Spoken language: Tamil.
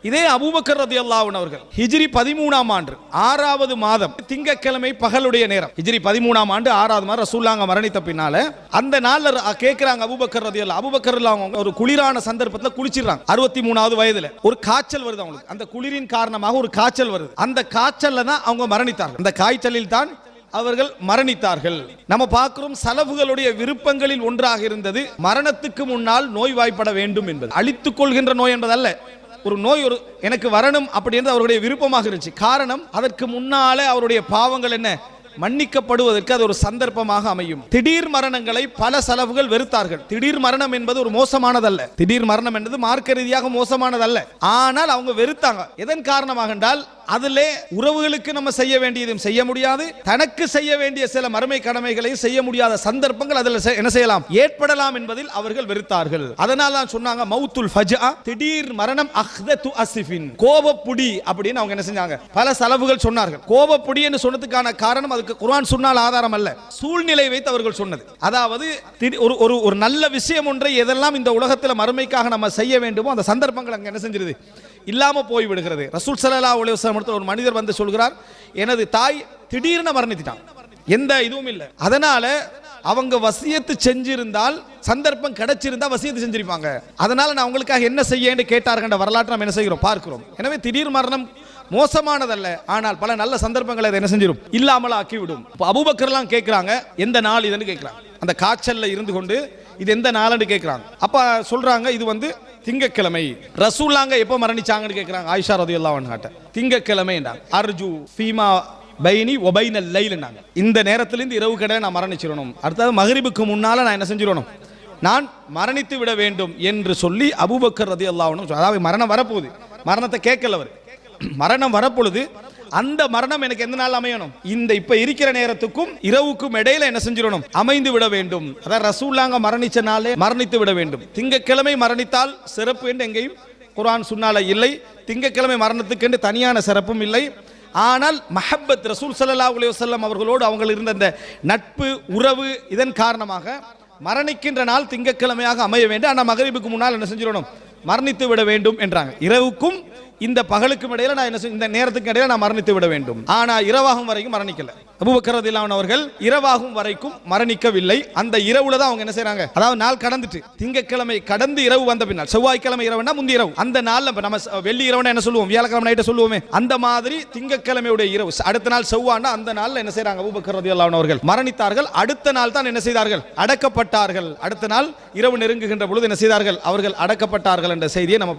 இதே அபூபக்கர் ரலியல்லாஹு அன்ஹு அவர்கள் ஹிஜ்ரி 13ஆம் ஆண்டு 6வது மாதம் திங்கட்கிழமை பகலுடைய நேரம், ஹிஜ்ரி 13ஆம் ஆண்டு 6வது மாதம் ரசூலுல்லாஹ் மரணித்த பின்னால அந்த நாள்ல கேக்குறாங்க அபூபக்கர் ரலியல்லாஹு அவங்க ஒரு குளிரான சந்தர்ப்பத்தில் குளிச்சிடுறாங்க. 63வது வயதுல ஒரு காய்ச்சல் வருது அவங்களுக்கு. அந்த குளிரின் காரணமாக ஒரு காய்ச்சல் வருது. அந்த காய்ச்சல்ல தான் அவங்க மரணித்தார்கள். அந்த காய்ச்சலில் தான் அவர்கள் மரணித்தார்கள். நம்ம பார்க்கிறோம் சலஃபுகளுடைய விருப்பங்களில் ஒன்றாக இருந்தது மரணத்துக்கு முன்னால் நோய்வாய்ப்பட வேண்டும் என்பது. அழித்துக் கொள்கின்ற நோய் என்பதல்ல, ஒரு நோய் ஒரு எனக்கு வரணும் அப்படி என்று அவருடைய விருப்பமாக இருந்துச்சு. காரணம் அதற்கு முன்னாலே அவருடைய பாவங்கள் என்ன மன்னிக்கப்படுவதற்கு அது ஒரு சந்தர்ப்பமாக அமையும். திடீர் மரணங்களை பல சலஃபுகள் வெறுத்தார்கள். திடீர் மரணம் என்பது ஒரு மோசமானதல்ல, திடீர் மரணம் என்பது மார்க்க ரீதியாக மோசமானதல்ல. ஆனால் அவங்க வெறுத்தாங்க. எதன் காரணமாக என்றால் அதிலே உறவுகளுக்கு நம்ம செய்ய வேண்டியதும் செய்ய முடியாது, தனக்கு செய்ய வேண்டிய சில மறுமை கடமைகளையும் செய்ய முடியாத சந்தர்ப்பங்கள் அதில் என்ன செய்யலாம் ஏற்படலாம் என்பதில் அவர்கள் வெறுத்தார்கள். அதனால தான் சொன்னாங்க மௌத்துல் ஃபஜ்ஆ, திடீர் மரணம், அஹ்தத்து அஸ்ஃபின், கோபப்புடி அப்படின்னு அவங்க என்ன செஞ்சாங்க. பல சலஃபுகள் சொன்னார்கள். கோபப்புடி என்று சொன்னதுக்கான காரணம் அதுக்கு குர்ஆன் சுன்னால் ஆதாரம் அல்ல, சூழ்நிலை வைத்து அவர்கள் சொன்னது. அதாவது ஒரு நல்ல விஷயம் ஒன்றை எதெல்லாம் இந்த உலகத்தில் மறுமைக்காக நம்ம செய்ய வேண்டுமோ அந்த சந்தர்ப்பங்கள் அங்க என்ன செஞ்சிருது இல்லாம போய் விடுகிறது. ரசூல் ஸல்லல்லாஹு அலைஹி வஸல்லம் ஒரு மனிதர் வந்து சொல்கிறார், எனது தாய் திடீர்னு மரணித்திட்டான், எந்த இதுவும் இல்லை. அதனால அவங்க வசியத்து செஞ்சிருந்தால் சந்தர்ப்பம் கிடைச்சிருந்தா வசியத்து செஞ்சிருப்பாங்க. அதனால நான் உங்களுக்காக என்ன செய்ய என்று கேட்டார்கள். வரலாற்று நம்ம என்ன செய்கிறோம் பார்க்கிறோம். எனவே திடீர் மரணம் மோசமானதல்ல, ஆனால் பல நல்ல சந்தர்ப்பங்களை என்ன செஞ்சிடும் இல்லாமல் ஆக்கிவிடும். அபூபக்கர்லாம் கேட்கிறாங்க எந்த நாள் இதுன்னு கேட்கிறாங்க. அந்த காய்ச்சல்ல இருந்து கொண்டு இது எந்த நாள்னு கேட்கிறாங்க. அப்ப சொல்றாங்க இது வந்து திங்கட்கிழமை. ரசூலுல்லாஹ் எப்ப மரணிச்சாங்கன்னு கேட்கிறாங்க. ஆயிஷா ரலியல்லாஹு அன்ஹா திங்கட்கிழமை என்றாங்க. அர்ஜு ஃபீமா பைனி வ பைனல் லைல்னாங்க. இந்த நேரத்திலிருந்து இரவு கடை நான் மரணிச்சிரணும், அடுத்தது மக்ரிபுக்கு முன்னால நான் என்ன செஞ்சிரணும், நான் மரணித்து விட வேண்டும் என்று சொல்லி அபூபக்கர் ரலியல்லாஹு அன்ஹு, அதாவது மரணம் வரப்போகுது, மரணத்தை கேட்கல அவர், மரணம் வரப்பொழுது அந்த மரணம் எனக்கு எந்த நாள் அமையணும், இந்த இப்ப இருக்கிற நேரத்துக்கும் இரவுக்கும் இடையில என்ன செஞ்சிடணும் அமைந்து விட வேண்டும். அதான் ரசூலுல்லாஹ் மரணிச்ச நாளே மரணித்து விட வேண்டும். திங்கட்கிழமை மரணித்தால் சிறப்பு என்று எங்கேயும் குர்ஆன் சுன்னால இல்லை. திங்கட்கிழமை மரணத்துக்கு என்று தனியான சிறப்பும் இல்லை. ஆனால் மஹப்பத் ரசூல் ஸல்லல்லாஹு அலைஹி வஸல்லம் அவர்களோடு அவங்க இருந்த அந்த நட்பு உறவு இதன் காரணமாக மரணிக்கின்ற நாள் திங்கட்கிழமையாக அமைய வேண்டும். ஆனால் மக்ரிபுக்கு முன்னால் என்ன செஞ்சிடணும் மரணித்து விட வேண்டும் என்றாங்க. இரவுக்கும் இந்த பகலுக்கும் இடையில நான் என்ன இந்த நேரத்துக்கு இடையில நான் மரணித்து விட வேண்டும். ஆனா இரவாகும் வரைக்கும் மரணிக்கல. அபூபக்கர் ரலியல்லாஹு அன்ஹு அவர்கள் இரவாகும் வரைக்கும் மரணிக்கவில்லை. அந்த இரவுல தான் அவங்க என்ன செய்றாங்க, அதாவது நாள் கடந்துட்டு திங்கட்கிழமை கடந்து இரவு வந்த பின்னால், செவ்வாய்க்கிழமை இரவுனா முந்தி இரவு, அந்த நாள்ல நம்ம வெள்ளி இரவுனா என்ன சொல்லுவோம், வியாழக்கிழமை நைட்டு சொல்லுவோமே, அந்த மாதிரி திங்கட்கிழமையுடைய இரவு அடுத்த நாள் செவ்வாய்னா அந்த நாள்ல என்ன செய்றாங்க அபூபக்கர் ரலியல்லாஹு அன்ஹு அவர்கள் மரணித்தார்கள். அடுத்த நாள் தான் என்ன செய்தார்கள் அடக்கப்பட்டார்கள். அடுத்த நாள் இரவு நெருங்குகின்ற பொழுது என்ன செய்தார்கள் அவர்கள் அடக்கப்பட்டார்கள் என்ற செய்தியை நம்ம